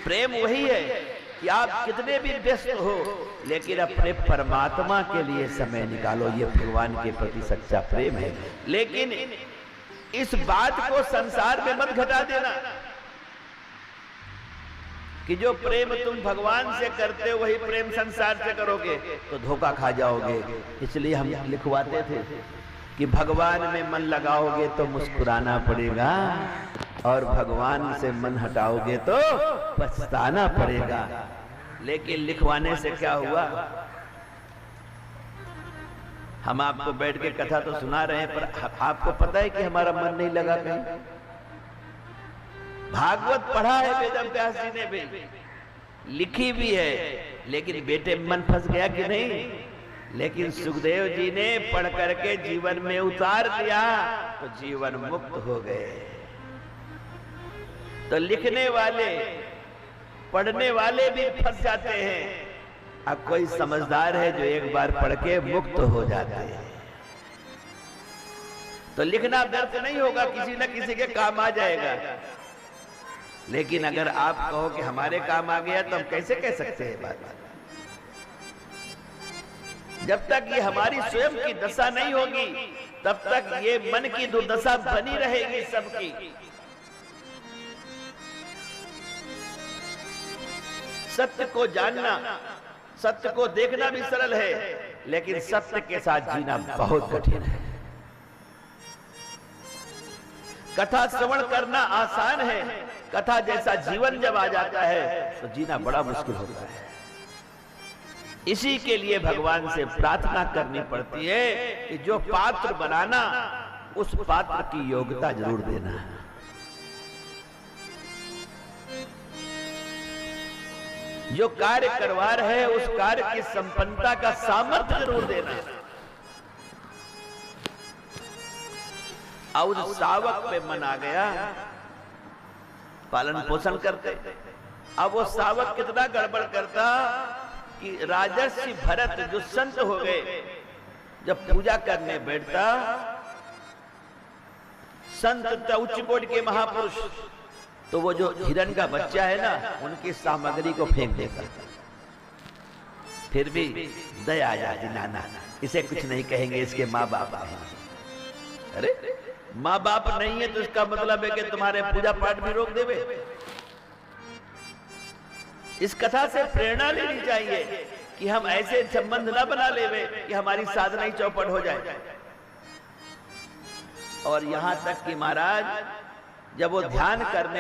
प्रेम वही है कि आप कितने भी व्यस्त हो लेकिन अपने परमात्मा के लिए समय निकालो। ये भगवान के प्रति सच्चा प्रेम है। लेकिन इस बात को संसार में मत घटा देना कि जो प्रेम तुम भगवान से करते हो वही प्रेम संसार से करोगे तो धोखा खा जाओगे। इसलिए हम लिखवाते थे कि भगवान में मन लगाओगे तो मुस्कुराना पड़ेगा और भगवान से मन हटाओगे तो पछताना पड़ेगा। लेकिन लिखवाने से क्या हुआ? हम आपको बैठ के कथा तो सुना रहे हैं पर आपको पता है कि हमारा मन नहीं लगा कहीं। भागवत पढ़ा है वेद व्यास जी ने भी, लिखी भी है, लेकिन बेटे मन फंस गया कि नहीं? लेकिन सुखदेव जी ने पढ़ करके जीवन में उतार दिया तो जीवन मुक्त हो गए। तो लिखने वाले पढ़ने वाले भी फंस जाते हैं। अब कोई समझदार है जो एक बार पढ़ के मुक्त हो जाते हैं। तो लिखना व्यर्थ नहीं होगा, किसी न किसी के काम आ जाएगा। लेकिन अगर आप कहो कि हमारे काम आ गया तो हम कैसे कह सकते हैं बात? जब तक ये हमारी स्वयं की दशा नहीं होगी तब तक ये मन की दुर्दशा बनी रहेगी सबकी। सत्य को जानना, सत्य को देखना भी सरल है, लेकिन सत्य के साथ जीना बहुत कठिन है। कथा श्रवण करना आसान है, कथा जैसा जीवन जब आ जाता है तो जीना बड़ा मुश्किल होता है। इसी के लिए भगवान से प्रार्थना करनी पड़ती है कि जो पात्र बनाना उस पात्र की योग्यता जरूर देना है। जो कार्य करवा रहे उस कार्य की संपन्नता का सामर्थ्य जरूर देना है। और सावक पे मन आ गया, पालन पोषण करते। अब वो सावक कितना गड़बड़ करता कि राजर्षि भरत जो संत हो गए जब पूजा करने बैठता, संत उच्च कोटि के महापुरुष, तो वो जो हिरण का बच्चा है ना उनकी सामग्री को फेंक देता। फिर भी दया आ जाती, नाना इसे कुछ नहीं कहेंगे, इसके माँ बाप हैं। अरे माँ बाप नहीं है तो इसका मतलब है कि तुम्हारे पूजा पाठ भी रोक देवे। इस कथा से प्रेरणा लेनी चाहिए कि हम ऐसे संबंध न बना लेवे कि हमारी साधना ही चौपट हो जाए। और यहां तक कि महाराज जब वो ध्यान करने